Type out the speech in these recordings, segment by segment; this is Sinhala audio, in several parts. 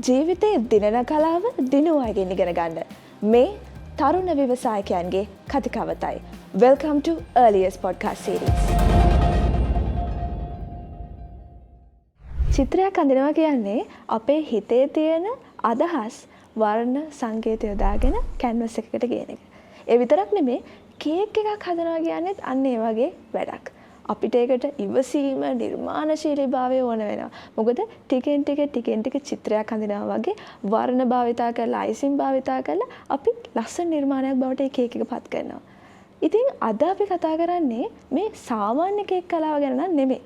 ජීවිතයේ දිනන කලාව දිනුවාගෙන් ඉගෙන ගන්න. මේ තරුණ ව්‍යවසායකයන්ගේ කතිකවතයි. Welcome to Earliest Podcast Series. චිත්‍රයක් අඳිනවා කියන්නේ අපේ හිතේ තියෙන අදහස් වර්ණ සංකේත යොදාගෙන කැන්වස් එකකට ගේන එක. ඒ විතරක් නෙමෙයි කේක් එකක් හදනවා කියන්නේත් අන්න ඒ වගේ වැඩක්. අපිට ඒකට ඉවසීම නිර්මාණශීලීභාවය ඕන වෙනවා. මොකද ටිකෙන් ටික චිත්‍රයක් හඳිනවා වගේ වර්ණ භාවිතා කරලා අයිසින් භාවිතා කරලා අපි ලස්සන නිර්මාණයක් බවට ඒ කේක් එක පත් කරනවා. ඉතින් අද අපි කතා කරන්නේ මේ සාමාන්‍ය කේක් කලාව ගැන නෙමෙයි.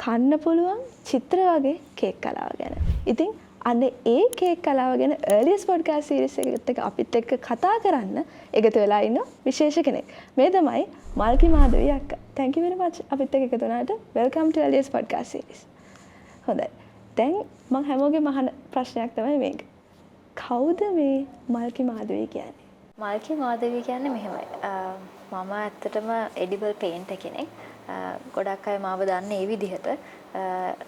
කන්න පුළුවන් චිත්‍ර වගේ කේක් කලාව ගැන. ඉතින් අන්න ඒ කේක් කලාව ගැන Earliest Podcast Series එකට අපිත් එක්ක කතා කරන්න එකතු වෙලා ඉන්න විශේෂ කෙනෙක්. මේ තමයි මල්කි මාධවී අක්කා. Thank you very much අපිත් එක්ක එකතු වුණාට. Welcome to Earliest Podcast Series. හොඳයි. දැන් මම හැමෝගෙම අහන ප්‍රශ්නයක් තමයි මේක. කවුද මේ මල්කි මාධවී කියන්නේ? මල්කි මාධවී කියන්නේ මෙහෙමයි. මම ඇත්තටම edible painter කෙනෙක්. ගොඩක් අය මාව දන්නේ ඒ විදිහට.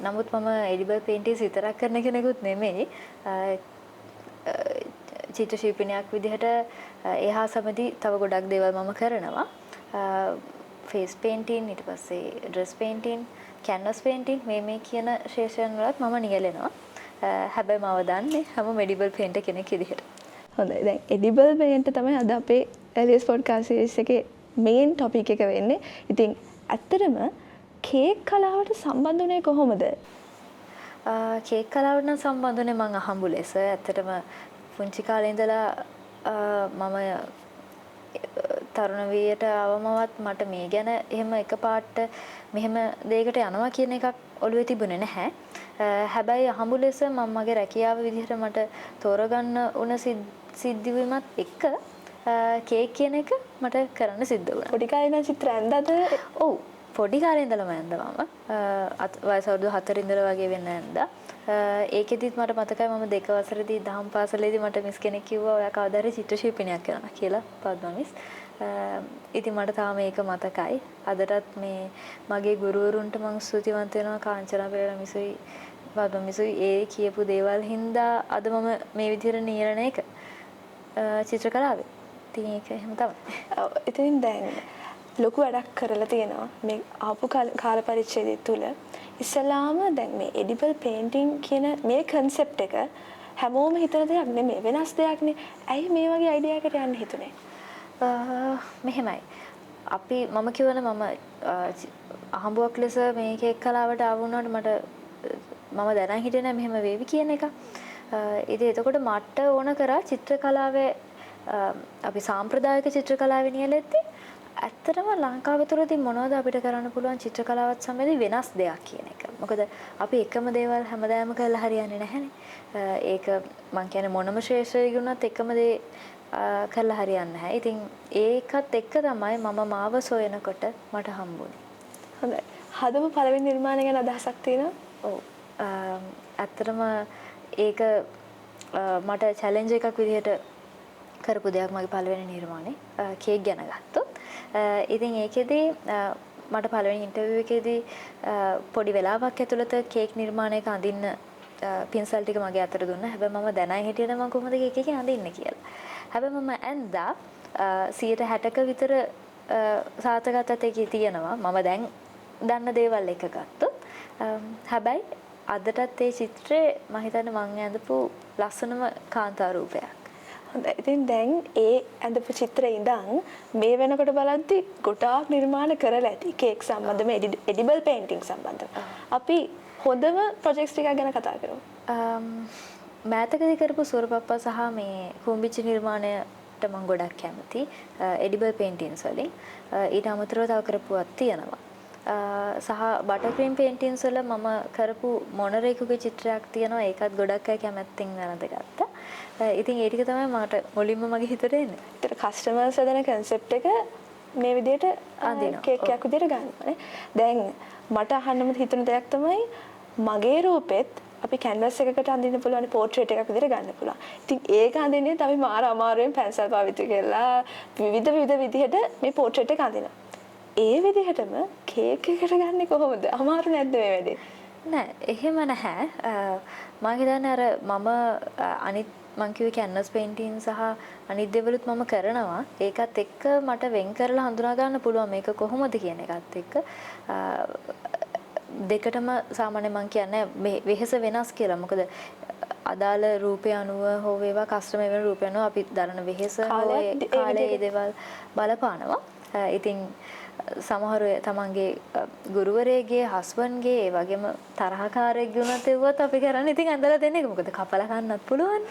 නමුත් මම edible paintings විතරක් කරන කෙනෙකුත් නෙමෙයි. චිත්‍ර ශිල්පිනියක් විදිහට එහා සමගි තව ගොඩක් දේවල් මම කරනවා. face painting, ඊට පස්සේ dress painting, canvas painting මේ කියන ශේෂයන් වලත් මම නියැලෙනවා. හැබැයි මාව දන්නේ හැම edible painter කෙනෙක් විදිහට. හොඳයි. දැන් edible painter තමයි අද අපේ Earliest Podcast Series එකේ main topic එක වෙන්නේ. ඉතින් ඇත්තටම කේක් කලාවට සම්බන්ධ වුණේ කොහොමද? කේක් කලාවට නම් සම්බන්ධ වුණේ මම අහඹු ලෙස. ඇත්තටම පුංචි කාලේ ඉඳලා මම තරුණ වියට අවමවත් මට මේ ගැන එහෙම එකපාරට මෙහෙම දෙයකට යනවා කියන එකක් ඔළුවේ තිබුණේ නැහැ. හැබැයි අහඹු ලෙස මම මගේ රැකියාව විදිහට මට තෝරගන්න උන සිද්ධ වීමත් එක්ක කේක් කියන එක මට කරන්න සිද්ධ වුණා. පොඩි කාලේ ඉඳන් චිත්‍ර ඇඳද? ඔව්. පොඩි කාලේ ඉඳලම ඇඳලා මම වයස අවුරුදු 4 ඉඳලා වගේ වෙන්න ඇඳා. ඒකෙදිත් මට මතකයි මම 2 වසරේදී දහම් පාසලේදී මට මිස් කෙනෙක් කිව්වා ඔයා කවදා හරි චිත්‍ර ශිල්පිනියක් කරනවා කියලා පද්ම මිස්. ඉතින් මට තාම ඒක මතකයි. අදටත් මේ මගේ ගුරුවරුන්ට මම ස්තුතිවන්ත වෙනවා කාංචනා පෙරේරා මිසුයි පද්ම මිසුයි ඒ කියපු දේවල් හින්දා අද මම මේ විදිහට නියැලෙන එක චිත්‍ර කලාවේ. ඉතින් ඒක එහෙම තමයි. ඉතින් දැන් ලොකු වැඩක් කරලා තියෙනවා මේ ආපු කාල පරිච්ඡේදය තුල. ඉස්සලාම දැන් මේ edible painting කියන මේ concept එක හැමෝම හිතන දෙයක් නෙමෙයි, වෙනස් දෙයක්නේ. ඇයි මේ වගේ අයිඩියා එකකට යන්න හිතුනේ? මෙහෙමයි. මම කියවන මම අහඹුවක් ලෙස මේ කේක් කලාවට ආව වුණාට මම දැනන් හිටියේ නැහැ මෙහෙම වේවි කියන එක. ඉතින් එතකොට මට ඕන කරා චිත්‍ර කලාවේ අපි සාම්ප්‍රදායික චිත්‍ර කලාවේ නියැලෙද්දී ඇත්තටම ලංකාව තුළදී මොනවද අපිට කරන්න පුළුවන් චිත්‍ර කලාවත් සම්බන්ධ වෙනස් දෙයක් කියන එක. මොකද අපි එකම දේවල් හැමදාම කරලා හරියන්නේ නැහැනේ. ඒක මං කියන්නේ මොනම ශ්‍රේෂ්ඨ ගුණත් එකම දේ කරලා හරියන්නේ නැහැ. ඉතින් ඒකත් එක්ක තමයි මම මාව සොයනකොට මට හම්බුනේ. හොඳයි. හදපු පළවෙනි නිර්මාණය ගැන අදහසක් තියෙනවා? ඔව්. ඇත්තටම ඒක මට චැලෙන්ජ් එකක් විදිහට කරපු දෙයක් මගේ පළවෙනි නිර්මාණය. කේක් ගැන ගත්තොත්. ඉතින් ඒකෙදී මට පළවෙනි ඉන්ටර්විව් එකේදී පොඩි වෙලාවක් ඇතුළත කේක් නිර්මාණයක අඳින්න පින්සල් ටික මගේ අතට දුන්නා. හැබැයි මම දැනයි හිටියේ මම කොහොමද කේක් එකේ අඳින්නේ කියලා. හැබැයි මම ඇඳා 60%ක විතර සාර්ථකත්වයක් ඒකේ තියෙනවා. මම දැන් දන්න දේවල් එක ගත්තොත්. හැබැයි අදටත් ඒ චිත්‍රේ මම හිතන්නේ මම ඇඳපු ලස්සනම කාන්තා රූපයක්. හොඳයි. ඉතින් දැන් ඒ ඇඳපු චිත්‍රේ ඉඳන් මේ වෙනකොට බලද්දි ගොඩාක් නිර්මාණ කරලා ඇති කේක් සම්බන්ධව edible painting සම්බන්ධව. අපි හොඳම ප්‍රොජෙක්ට්ස් ටිකක් ගැන කතා කරමු. මෑතකදී කරපු සූරපප්පා සහ මේ කුඹිච්ච නිර්මාණයට මම ගොඩක් කැමතියි. edible paintings වලින්. ඊට අමතරව තව කරපුවක් තියෙනවා. සහ බටර් ක්‍රීම් paintings වල මම කරපු මොනරේකුගේ චිත්‍රයක් තියෙනවා. ඒකත් ගොඩක් අය කැමැත්තෙන් වැළඳගත්තා. ඉතින් ඒ ටික තමයි මට මුලින්ම මගේ හිතට එන්නේ. ඒතර කස්ටමර්ස් හදන concept එක මේ විදිහට කේක් එකක් විදිහට ගන්නවානේ. දැන් මට අහන්නම හිතුන දෙයක් තමයි මගේ රූපෙත් අපි canvas එකකට අඳින්න පුළුවන් portrait එකක් විදිහට ගන්න පුළුවන්. ඉතින් ඒක අඳින්නේ අපි මාර අමාරුවෙන් පැන්සල් පාවිච්චි කරලා විවිධ විදිහට මේ portrait එක අඳිනවා. ඒ විදිහටම කේක් එකට ගන්නේ කොහොමද? අමාරු නැද්ද මේ වැඩේ? නෑ එහෙම නැහැ. මම හිතන්නේ අර මම අනිත් මං කිව්වේ කැන්වස් පේන්ටින් සහ අනිත් දේවලුත් මම කරනවා. ඒකත් එක්ක මට වෙන් කරලා හඳුනා ගන්න පුළුවන් මේක කොහොමද කියන එකත් එක්ක. දෙකටම සාමාන්‍ය මං කියන්නේ මේ වෙහෙස වෙනස් කියලා. මොකද අදාළ රූපය අනුව හෝ වේවා කස්ටමර් වෙන රූපය අනුව අපි දරන වෙහෙස කාලයේ දේවල් බලපානවා. ඉතින් සමහර තමන්ගේ ගුරුවරයෙක්ගේ හස්බන්ඩ්ගේ ඒ වගේම තරහකාරයෙක්ගේ උනත් එව්වත් අපි කරන්නේ ඉතින් ඇඳලා දෙන එක. මොකද කපලා ගන්නත් පුළුවන්.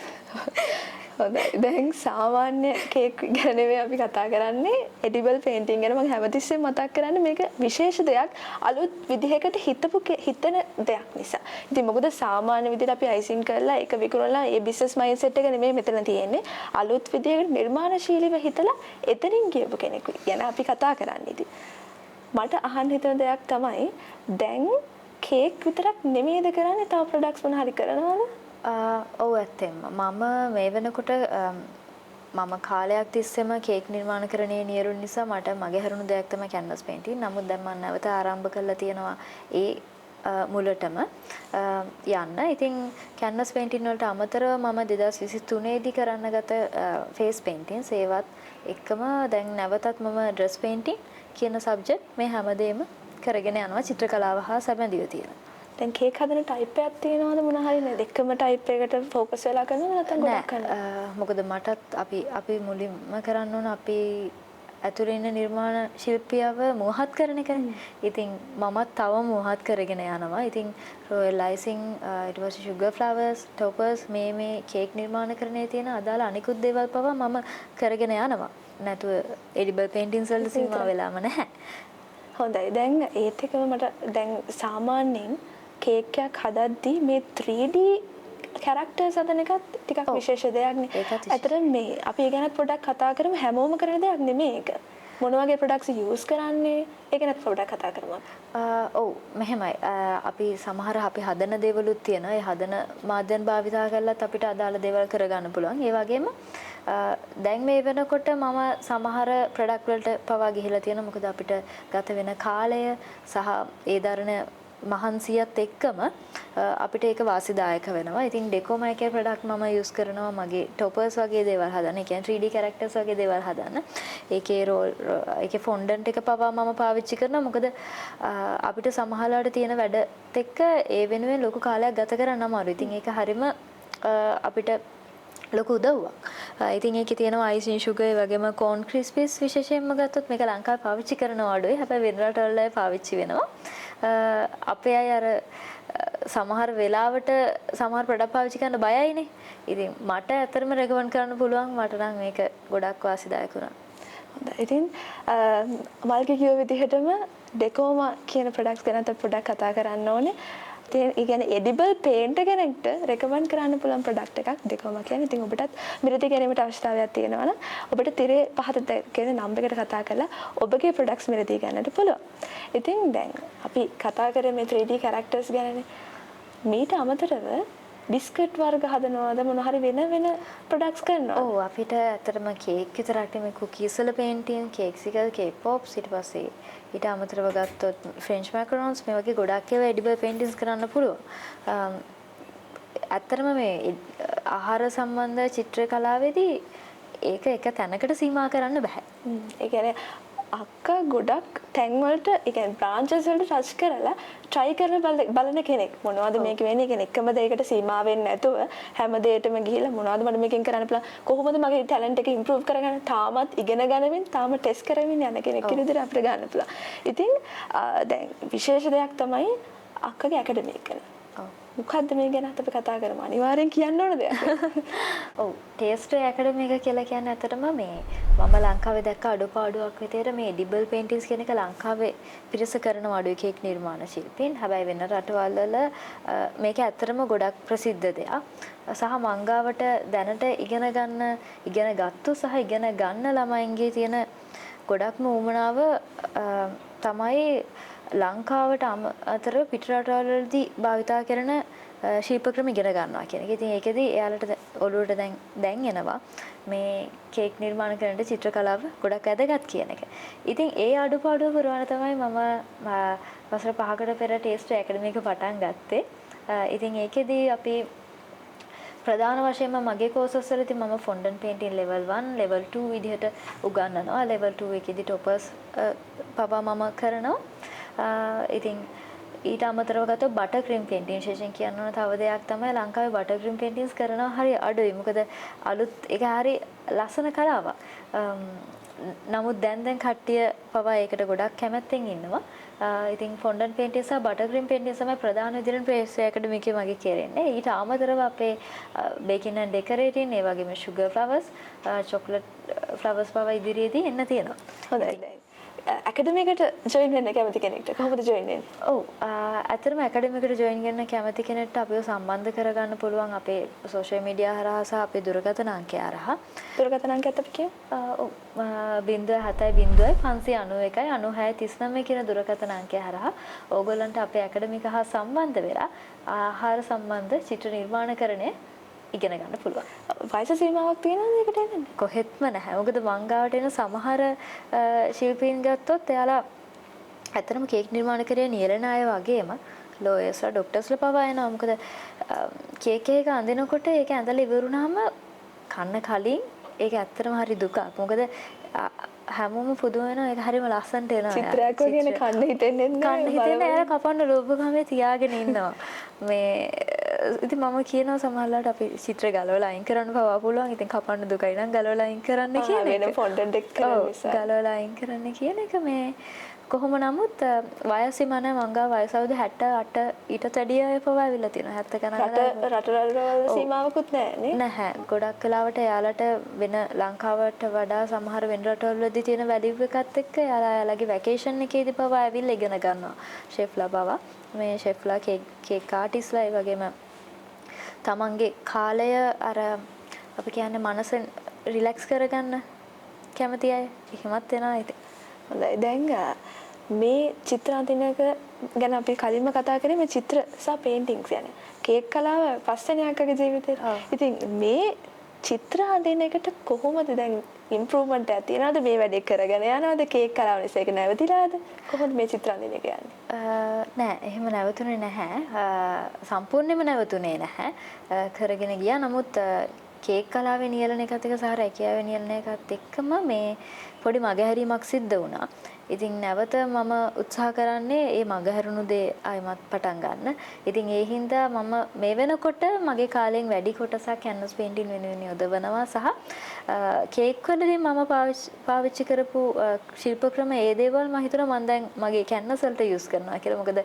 හොඳයි. දැන් සාමාන්‍ය කේක් ගැන නෙවෙයි අපි කතා කරන්නේ එඩිබල් පේන්ටින් ගැන. මම හැමතිස්සෙම මතක් කරන්නේ මේක විශේෂ දෙයක් අලුත් විදිහකට හිතන දෙයක් නිසා. ඉතින් මොකද සාමාන්‍ය විදිහට අපි අයිසින් කරලා ඒක විකුණලා ඒ බිස්නස් මයින්ඩ්සෙට් එක නෙමෙයි මෙතන තියෙන්නේ. අලුත් විදිහකට නිර්මාණශීලීව හිතලා එතනින් ගියපු කෙනෙක් ගැන අපි කතා කරන්නේ. ඉතින් මට අහන්න හිතන දෙයක් තමයි දැන් කේක් විතරක් නෙමෙයිද කරන්නේ තව ප්‍රොඩක්ට්ස් මොන හරි කරනවද? ඔව් ඇත්තෙන්ම මම මේ වෙනකොට මම කාලයක් තිස්සෙම කේක් නිර්මාණකරණයේ නියරුණ නිසා මට මගේ හැරුණු දෙයක් තමයි කැන්වස් පේන්ටින්. නමුත් දැන් මම නැවත ආරම්භ කරලා තියෙනවා ඒ මුලටම යන්න. ඉතින් කැන්වස් පේන්ටින් වලට අමතරව මම 2023 දී කරන්න ගත ෆේස් පේන්ටින්ස් ඒවත් එක්කම දැන් නැවතත් මම ඩ්‍රෙස් පේන්ටින් කියන සබ්ජෙක්ට් මේ හැමදේම කරගෙන යනවා චිත්‍රකලාව හා සම්බන්ධව තියෙනවා. දැන් කේක් හදන ටයිප් එකක් තියෙනවද මොන හරි නේද? එකම ටයිප් එකට ફોකස් වෙලා කරනවද නැත්නම් ගොඩක් කරනවද? මොකද මටත් අපි මුලින්ම කරන්න ඕන අපි ඇතුළේ ඉන්න නිර්මාණ ශිල්පියව මුවහත් කරන එකනේ. ඉතින් මමත් තව මුවහත් කරගෙන යනවා. ඉතින් රොයල් අයිසිං ඊට පස්සේ sugar flowers, toppers මේ කේක් නිර්මාණකරණයේ තියෙන අදාළ අනිකුත් දේවල් පවා මම කරගෙන යනවා. නැතුව edible paintings වලට සීමා වෙලාම නැහැ. හොඳයි. දැන් ඒත් එක්කම මට දැන් සාමාන්‍යයෙන් කේක් එකක් හදද්දී මේ 3D කැරක්ටර්ස් හදන එකත් ටිකක් විශේෂ දෙයක් නේ. ඇත්තට මේ අපි ඒ ගැනත් පොඩ්ඩක් කතා කරමු. හැමෝම කරන දෙයක් නෙමෙයි ඒක. මොන වගේ ප්‍රොඩක්ට්ස් යූස් කරන්නේ? ඒ ගැනත් පොඩ්ඩක් කතා කරමු. ඔව් මෙහෙමයි. අපි සමහර අපි හදන දේවලුත් තියෙනවා. ඒ හදන මාධ්‍යන් භාවිතා කරලත් අපිට අදාළ දේවල් කරගන්න පුළුවන්. ඒ වගේම දැන් මේ වෙනකොට මම සමහර ප්‍රොඩක්ට් වලට පවා ගිහිලා තියෙනවා. මොකද අපිට ගත වෙන කාලය සහ ඒ දරන මහන්සියත් එක්කම අපිට ඒක වාසිදායක වෙනවා. ඉතින් ඩෙකෝමයිකේ ප්‍රොඩක්ට් මම යූස් කරනවා මගේ ටොපර්ස් වගේ දේවල් හදන්න. ඒ කියන්නේ 3D කැරක්ටර්ස් වගේ දේවල් හදන්න. ඒකේ ෆොන්ඩන්ට් එක පවා මම පාවිච්චි කරනවා. මොකද අපිට සමහරවිට තියෙන වැඩත් එක්ක ඒ වෙනුවෙන් ලොකු කාලයක් ගත කරන්න අමාරුයි. ඉතින් ඒක හරිම අපිට ලොකු උදව්වක්. ඉතින් ඒකේ තියෙනවා අයිසින් sugar වගේම corn crispies විශේෂයෙන්ම ගත්තොත් මේක ලංකාවේ පාවිච්චි කරනවා අඩුයි. හැබැයි වෙන රටවල පාවිච්චි වෙනවා. අපේ අය අර සමහර වෙලාවට සමහර ප්‍රොඩක්ට් පාවිච්චි කරන්න බයයිනේ. ඉතින් මට ඇත්තටම රෙකමන්ඩ් කරන්න පුළුවන්. මට නම් මේක ගොඩක් වාසිදායක වුණා. හොඳයි. ඉතින් මල්කි කිව්ව විදිහටම ඩෙකෝමා කියන ප්‍රොඩක්ට්ස් ගැන පොඩ්ඩක් කතා කරන්න ඕනේ. ඉතින් ඒ කියන්නේ edible paint කෙනෙක්ට රෙකමන්ඩ් කරන්න පුළුවන් ප්‍රොඩක්ට් එකක් ඩෙකෝමා කියන්නේ. ඉතින් ඔබටත් මිලදී ගැනීමට අවශ්‍යතාවයක් තියෙනවා නම් ඔබට තිරේ පහත කියන නම්බර් එකට කතා කරලා ඔබගේ ප්‍රොඩක්ට්ස් මිලදී ගන්නට පුළුවන්. ඉතින් දැන් අපි කතා කරේ මේ 3D characters ගැනනේ. මීට අමතරව බිස්කට් වර්ග හදනවද මොන හරි වෙන ප්‍රොඩක්ට්ස් කරනවද? ඔව් අපිට ඇත්තටම කේක් විතරක් නෙමෙයි කුකීස් වල පේන්ටින්, කේක්සිකල්, කේක් පොප්ස් ඊට පස්සේ ඊට අමතරව ගත්තොත් ෆ්‍රෙන්ච් මැකරොන්ස් මේ වගේ ගොඩක් ඒවා එඩිබල් පේන්ටින්ස් කරන්න පුළුවන්. ඇත්තටම මේ ආහාර සම්බන්ධ චිත්‍ර කලාවේදී ඒක එක තැනකට සීමා කරන්න බෑ. ඒ කියන්නේ අක්කා ගොඩක් තැන් වලට ඒ කියන්නේ බ්‍රාන්චස් වලට ටච් කරලා try කරලා බලන කෙනෙක්. මොනවද මේක වෙන්නේ කියන එකම දෙයකට සීමා වෙන්නේ නැතුව හැම දෙයකටම ගිහිල්ලා මොනවද මට මේකෙන් කරන්න පුළුවන්? කොහොමද මගේ ටැලන්ට් එක ඉම්ප්‍රූව් කරගන්න? තාමත් ඉගෙන ගන්නමින් තාම ටෙස්ට් කරමින් යන කෙනෙක් විදිහට අපිට ගන්න පුළුවන්. ඉතින් දැන් විශේෂ දෙයක් තමයි අක්කගේ ඇකඩමි එක. මොකද්ද මේ ගැන අපි කතා කරමු. අනිවාර්යෙන් කියන්න ඕන දෙයක්. ඔව් ටේස්ට් ඇකඩමි එක කියලා කියන්නේ ඇත්තටම මේ මම ලංකාවේ දැක්ක අඩුපාඩුවක් විදියට මේ එඩිබල් පේන්ටින්ස් කියන එක ලංකාවේ පිරිස කරන අඩුයි කේක් නිර්මාණ ශිල්පීන්. හැබැයි වෙන රටවල් වල මේක ඇත්තටම ගොඩක් ප්‍රසිද්ධ දෙයක්. සහ මංගාවට දැනට ඉගෙන ගත්තු සහ ඉගෙන ගන්න ළමයින්ගේ තියෙන ගොඩක්ම උවමනාව තමයි ලංකාවට අතර පිට රටවලදී භාවිතා කරන ශිල්ප ක්‍රම ඉගෙන ගන්නවා කියන එක. ඉතින් ඒකෙදී එයාලට ඔළුවට දැන් එනවා මේ කේක් නිර්මාණ කරන චිත්‍ර කලාව ගොඩක් වැදගත් කියන එක. ඉතින් ඒ අඩුපාඩුව පුරවන තමයි මම වසර 5කට පෙර ටේස්ට් ඇකඩමි එක පටන් ගත්තේ. ඉතින් ඒකෙදී අපි ප්‍රධාන වශයෙන්ම මගේ කෝසස් වලදී මම ෆොන්ඩන් පේන්ටින් level 1 level 2 විදිහට උගන්වනවා. level 2 එකේදී toppers පවා මම කරනවා. ඉතින් ඊට අමතරව ගත්තොත් බටර් ක්‍රීම් පේන්ටින් විශේෂයෙන් කියන්න ඕන තව දෙයක් තමයි ලංකාවේ බටර් ක්‍රීම් පේන්ටින්ස් කරනවා හරිය අඩුයි. මොකද අලුත් ඒක හරිය ලස්සන කලාවක්. නමුත් දැන් කට්ටිය පවා ඒකට ගොඩක් කැමැත්තෙන් ඉන්නවා. ඉතින් ෆොන්ඩන් පේන්ටින් සහ බටර් ක්‍රීම් පේන්ටින් තමයි ප්‍රධාන විදිහට ප්‍රේස් ඇකඩමි එකේ මගේ කෙරෙන්නේ. ඊට අමතරව අපේ බේකින් ඇන්ඩ් ඩෙකරේටින් ඒ වගේම sugar flowers, chocolate flowers පවා ඉදිරියේදී එන්න තියෙනවා. හොඳයි. ඇකඩමි එකට ජොයින් වෙන්න කැමති කෙනෙක්ට කොහොමද ජොයින් වෙන්නේ? ඔව් ඇත්තටම ඇකඩමි එකට ජොයින් වෙන්න කැමති කෙනෙක්ට අපිව සම්බන්ධ කරගන්න පුළුවන් අපේ සෝෂල් මීඩියා හරහා සහ අපේ දුරකථන අංකය හරහා. දුරකථන අංකයත් අපි කියමු. ඔව් 070 කියන දුරකථන අංකය හරහා ඕගොල්ලන්ට අපේ ඇකඩමි එක හා සම්බන්ධ වෙලා ආහාර සම්බන්ධ චිත්‍ර නිර්මාණකරණය ඉගෙන ගන්න පුළුවන්. වයස සීමාවක් තියෙනවද ඒකට එන්නේ? කොහෙත්ම නැහැ. මොකද මං ගාවට එන සමහර ශිල්පීන් ගත්තොත් එයාලා ඇත්තටම කේක් නිර්මාණකරණය නියැලෙන අය වගේම ලෝයර්ස්ලා ડોක්ටර්ස්ලා පවා එනවා. මොකද කේක් එක අඳිනකොට ඒක ඇඳලා ඉවරුනහම කන්න කලින් ඒක ඇත්තටම හරි දුකක්. මොකද හැමෝම පුදුම වෙනවා ඒක හරිම ලස්සනට එනවා. චිත්‍රයක් වගේ කන්න හිතෙන්නේ නැහැ. කන්න හිතෙන්නේ එයාලා කපන්න ලෝභකමේ තියාගෙන ඉන්නවා. මේ ඉතින් මම කියනවා සමහරවිට අපි චිත්‍ර ගලවලා අයින් කරන්න පවා පුළුවන්. ඉතින් කපන්න දුකයි නම් ගලවලා අයින් කරන්න කියන එක. වෙන ෆොන්ටන් එක කරන්න නිසා. ගලවලා අයින් කරන්න කියන එක මේ කොහොම නමුත් වයස සීමා නැහැ. මං ගාව වයස අවුරුදු 68 ඊට වැඩිය අය පවා ඇවිල්ලා තියෙනවා. 70 ගණන් රටවල් සීමාවකුත් නැහැ නේ. නැහැ. ගොඩක් වෙලාවට එයාලට වෙන ලංකාවට වඩා සමහර වෙන රටවල් වලදී තියෙන වැලියු එකත් එක්ක එයාලගේ වැකේෂන් එකේදී පවා ඇවිල්ලා ඉගෙන ගන්නවා. ෂෙෆ්ලා පවා. මේ ෂෙෆ්ලා කේක් ආටිස්ලා ඒ වගේම තමන්ගේ කාලය අර අපි කියන්නේ මනස රිලැක්ස් කරගන්න කැමති අය එහෙමත් වෙනවා ඉතින්. හොඳයි. දැන් මේ චිත්‍ර අඳිනක ගැන අපි කලින්ම කතා කරේ මේ චිත්‍ර සහ පේන්ටින්ග්ස් යන කේක් කලාව පස්වෙනියක්ගේ ජීවිතේ. ඉතින් මේ චිත්‍ර අඳින එකට කොහොමද දැන් ඉම්ප්‍රූව්මන්ට් එකක් තියනවද මේ වැඩේ කරගෙන යනවද කේක් කලාව නිසා ඒක නැවතිලාද කොහොමද මේ චිත්‍ර අඳින එක යන්නේ? නෑ එහෙම නැවතුනේ නැහැ. සම්පූර්ණයෙන්ම නැවතුනේ නැහැ. කරගෙන ගියා. නමුත් කේක් කලාවේ නියැලෙන එකත් එක්ක සහ රැකියාවේ නියැලෙන එකත් එක්කම මේ පොඩි මගහැරීමක් සිද්ධ වුණා. ඉතින් නැවත මම උත්සාහ කරන්නේ මේ මගහැරුණු දේ ආයිමත් පටන් ගන්න. ඉතින් ඒ හින්දා මම මේ වෙනකොට මගේ කාලයෙන් වැඩි කොටසක් කැන්වස් පේන්ටින් වෙනුවෙන් යොදවනවා සහ කේක් වලදී මම පාවිච්චි කරපු ශිල්ප ක්‍රම ඒ දේවල් මම හිතනවා මම දැන් මගේ කැන්වස් වලට යූස් කරනවා කියලා. මොකද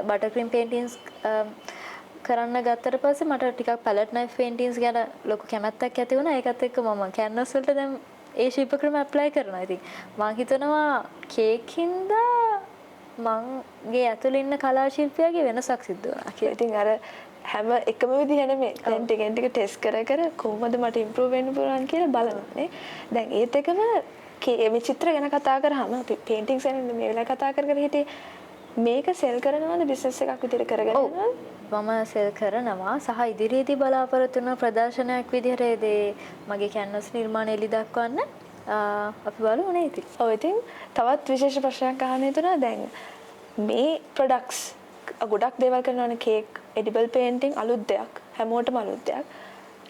බටර් ක්‍රීම් පේන්ටින්ස් කරන්න ගත්තට පස්සේ මට ටිකක් පැලට් නයිෆ් පේන්ටින්ස් ගැන ලොකු කැමැත්තක් ඇති වුණා. ඒකත් එක්ක මම කැන්වස් වලට දැන් ඒ ශිල්ප ක්‍රම ඇප්ලයි කරනවා. ඉතින් මම හිතනවා කේක් හින්දා මගේ ඇතුළේ ඉන්න කලා ශිල්පියාගේ වෙනසක් සිද්ධ වුණා කියලා. ඉතින් අර හැම එකම විදිහ නෙමෙයි. දැන් ටිකෙන් ටික ටෙස්ට් කර කොහොමද මට ඉම්ප්‍රූව් වෙන්න පුළුවන් කියලා බලනවානේ. දැන් ඒත් එකම මේ චිත්‍ර ගැන කතා කරාම අපි පේන්ටින්ග්ස් ගැන මේ වෙලාවේ කතා කර හිටියේ මේක සෙල් කරනවද බිස්නස් එකක් විදිහට කරගෙන යනවද? මම සෙල් කරනවා සහ ඉදිරියේදී බලාපොරොත්තු වෙන ප්‍රදර්ශනයක් විදිහට ඒ මගේ කැන්වස් නිර්මාණ එලි දක්වන්න අපි බලමු නේ ඉතින්. ඔව් ඉතින් තවත් විශේෂ ප්‍රශ්නයක් අහන්න හිතුණා. දැන් මේ ප්‍රොඩක්ට්ස් ගොඩක් දේවල් කරනවානේ කේක්, එඩිබල් පේන්ටිං අලුත් දෙයක්. හැමෝටම අලුත් දෙයක්.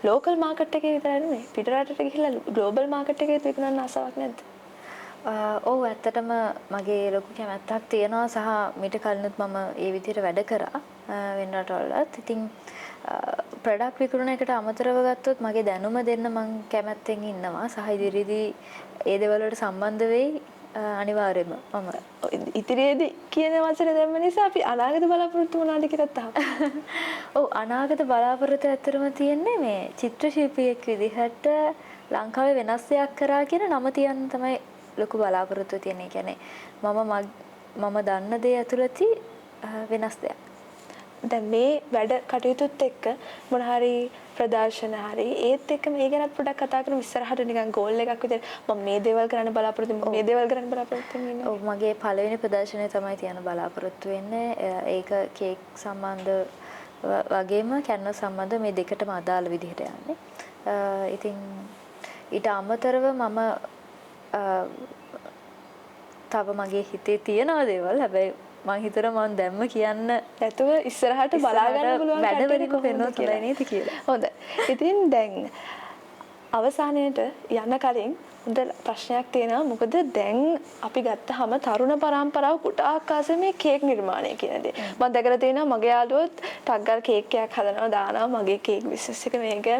ලෝකල් මාකට් එකේ විතරයි නෙමෙයි. පිටරටට ගිහිල්ලා ග්ලෝබල් මාකට් එකේ විකුණන්න ආසාවක් නැද්ද? ඔව් ඇත්තටම මගේ ලොකු කැමැත්තක් තියෙනවා සහ මීට කලිනුත් මම ඒ විදිහට වැඩ කරා වෙන රටවලත්. ඉතින් ප්‍රොඩක්ට් විකුණන එකට අමතරව ගත්තොත් මගේ දැනුම දෙන්න මම කැමැත්තෙන් ඉන්නවා සහ ඉදිරියේදී ඒ දේවල් වලට සම්බන්ධ වෙයි අනිවාර්යයෙන්ම මම. ඉදිරියේදී කියන වචන දැම්ම නිසා අපි අනාගත බලාපොරොත්තු මොනවද කියලාත් අහමු. ඔව් අනාගත බලාපොරොත්තු ඇත්තටම තියෙන්නේ මේ චිත්‍ර ශිල්පියෙක් විදිහට ලංකාවේ වෙනස් දෙයක් කරා කියන නම තියන්න තමයි ලොකු බලාපොරොත්තු තියෙන්නේ. කියන්නේ මම දන්න දේ ඇතුළතී වෙනස් දෙයක්. දැන් මේ වැඩ කටයුතුත් එක්ක මොන හරි ප්‍රදර්ශන හරි ඒත් එක්ක මේ ගැන පොඩ්ඩක් කතා කරමු. ඉස්සරහට නිකන් ගෝල් එකක් විදිහට මම මේ දේවල් කරන්න බලාපොරොත්තු මේ දේවල් කරන්න බලාපොරොත්තු වෙන්නේ. ඔව් මගේ පළවෙනි ප්‍රදර්ශනය තමයි තියන බලාපොරොත්තු වෙන්නේ. ඒක කේක් සම්බන්ධ වගේම කැන්වස් සම්බන්ධ මේ දෙකටම අදාළ විදිහට යන්නේ. ඉතින් ඊට අමතරව මම තව මගේ හිතේ තියෙන දේවල් හැබැයි මං හිතුවා මම දැම්ම කියන්න නැතුව ඉස්සරහට බලා ගන්න පුළුවන් වැඩවලින් කට්ටියට පෙන්වන්න හොඳයි නේද කියලා. හොඳයි. ඉතින් දැන් අවසානයේට යන්න කලින් හොඳ ප්‍රශ්නයක් තියෙනවා. මොකද දැන් අපි ගත්තාම තරුණ පරම්පරාව කුටාක් ආසේ මේ කේක් නිර්මාණය කියන දේ. මම දැකලා තියෙනවා මගේ යාළුවොත් ටග්ගල් කේක් එකක් හදනවා දානවා මගේ කේක් බිස්නස් එක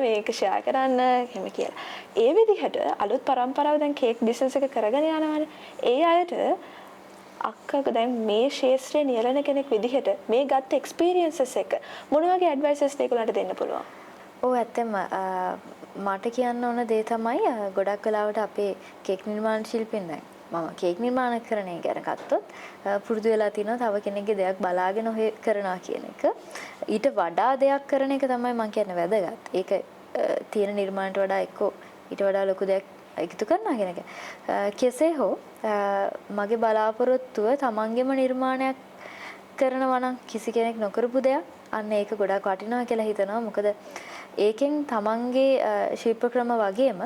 මේක ෂෙයා කරන්න එහෙම කියලා. ඒ විදිහට අලුත් පරම්පරාව දැන් කේක් බිස්නස් එක කරගෙන යනවානේ. ඒ අයට අක්කක දැන් මේ ශාස්ත්‍රයේ නියැලෙන කෙනෙක් විදිහට මේ ගත්ත එක්ස්පීරියන්සස් එක මොන වගේ ඇඩ්වයිසස් ඒගොල්ලන්ට දෙන්න පුළුවන්? ඔව් ඇත්තම මට කියන්න ඕන දේ තමයි ගොඩක් වෙලාවට අපේ කේක් නිර්මාණ ශිල්පීන් දැන් මම කේක් නිර්මාණ කරන එක ගැන ගත්තොත් පුරුදු වෙලා තිනවා තව කෙනෙක්ගේ දෙයක් බලාගෙන ඔහෙ කරනවා කියන එක. ඊට වඩා දෙයක් කරන එක තමයි මම කියන්නේ වැදගත්. ඒක තියෙන නිර්මාණයට වඩා එක්කෝ ඊට වඩා ලොකු දෙයක් එකතු කරනවා කියන එක. කෙසේ හෝ මගේ බලාපොරොත්තුව තමන්ගේම නිර්මාණයක් කරනවා නම් කිසි කෙනෙක් නොකරපු දෙයක් අන්න ඒක ගොඩක් වටිනවා කියලා හිතනවා. මොකද ඒකෙන් තමන්ගේ ශිල්ප ක්‍රම වගේම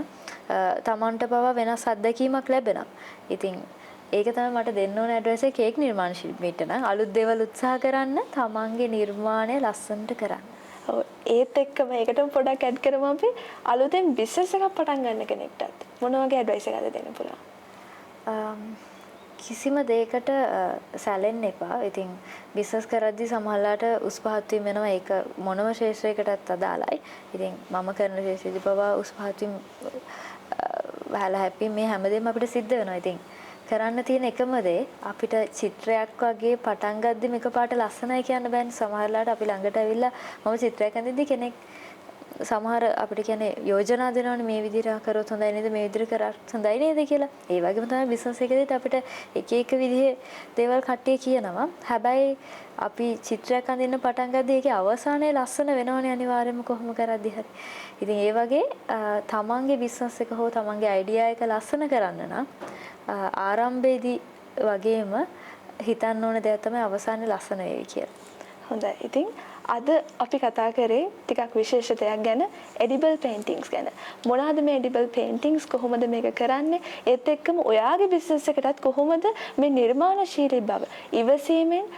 තමන්ට පවා වෙනස් අත්දැකීමක් ලැබෙනවා. ඉතින් ඒක තමයි මට දෙන්න ඕන ඇඩ්වයිස් එක කේක් නිර්මාණ ශිල්පීන්ට නම් අලුත් දේවල් උත්සාහ කරන්න තමන්ගේ නිර්මාණය ලස්සනට කරන්න. ඔව් ඒත් එක්ක මේකට පොඩක් ඇඩ් කරමු අපි අලුතෙන් බිස්නස් එකක් පටන් ගන්න කෙනෙක්ටත් මොන වගේ ඇඩ්වයිස් එකක්ද දෙන්න පුළුවන්? කිසිම දෙයකට සැලෙන්න එපා. ඉතින් බිස්නස් කරද්දී සමහරලාට උස් පහත් වීම වෙනවා. ඒක මොනම ශේෂ්ත්‍රයකටත් අදාළයි. ඉතින් මම කරන ශේෂ්ත්‍රයේදී පවා උස් පහත් වීම වහලා හැපි මේ හැමදේම අපිට සිද්ධ වෙනවා. ඉතින් කරන්න තියෙන එකම දේ අපිට චිත්‍රයක් වගේ පටන් ගද්දි මේක පාට ලස්සනයි කියන්න බෑනේ. සමහරලාට අපි ළඟට ඇවිල්ලා මම චිත්‍රයක් අඳිද්දි කෙනෙක් සමහර අපිට කියන්නේ යෝජනා දෙනවනේ මේ විදිහට කරොත් හොඳයි නේද මේ විදිහට කරත් හොඳයි නේද කියලා. ඒ වගේම තමයි බිස්නස් එකේදීත් අපිට එක එක විදිහේ දේවල් කට්ටිය කියනවා. හැබැයි අපි චිත්‍රයක් අඳින්න පටන් ගද්දී ඒකේ අවසානයේ ලස්සන වෙනවනේ අනිවාර්යයෙන්ම කොහොම කරද්දී හරි. ඉතින් ඒ වගේ තමන්ගේ බිස්නස් එක හෝ තමන්ගේ අයිඩියා එක ලස්සන කරන්න නම් ආරම්භයේදී වගේම හිතන්න ඕන දෙයක් තමයි අවසානයේ ලස්සන වෙවි කියලා. හොඳයි. ඉතින් අද අපි කතා කරේ ටිකක් විශේෂ දෙයක් ගැන edible paintings ගැන. මොනවාද මේ edible paintings කොහොමද මේක කරන්නේ? ඒත් එක්කම ඔයාගේ බිස්නස් එකටත් කොහොමද මේ නිර්මාණශීලී බව ඉවසීමෙන්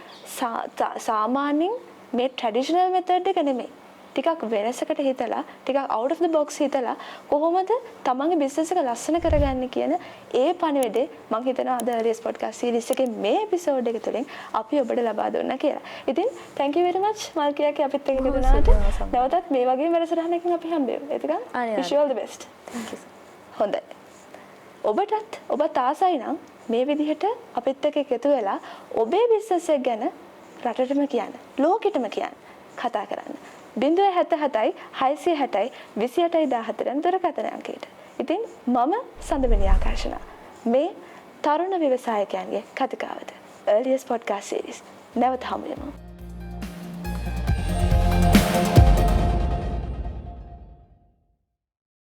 සාමාන්‍යයෙන් මේ traditional method එක නෙමෙයි. ටිකක් වෙනසකට හිතලා ටිකක් out of the box හිතලා කොහොමද තමන්ගේ බිස්නස් එක ලස්සන කරගන්නේ කියන ඒ පණිවිඩේ මම හිතනවා අද Earliest podcast series එකේ මේ එපිසෝඩ් එක තුළින් අපි ඔබට ලබා දුන්නා කියලා. ඉතින් thank you very much මල්කියාගේ අපිත් එක්ක එකතු වුණාට. නැවතත් මේ වගේ වැඩසටහනකින් අපි හම්බෙමු. එතකන් wish you all the best. Thank you. හොඳයි. ඔබත් ආසයි නම් මේ විදිහට අපිත් එක්ක එකතු වෙලා ඔබේ බිස්නස් එක ගැන රටටම කියන්න, ලෝකෙටම කියන්න, කතා කරන්න. 077 660 28 14 දුරකථන අංකයට. ඉතින් මම සඳමිනී ආකර්ෂණ මේ තරුණ ව්‍යවසායකයන්ගේ කතිකාවත Earliest podcast series නැවත හමු වෙමු.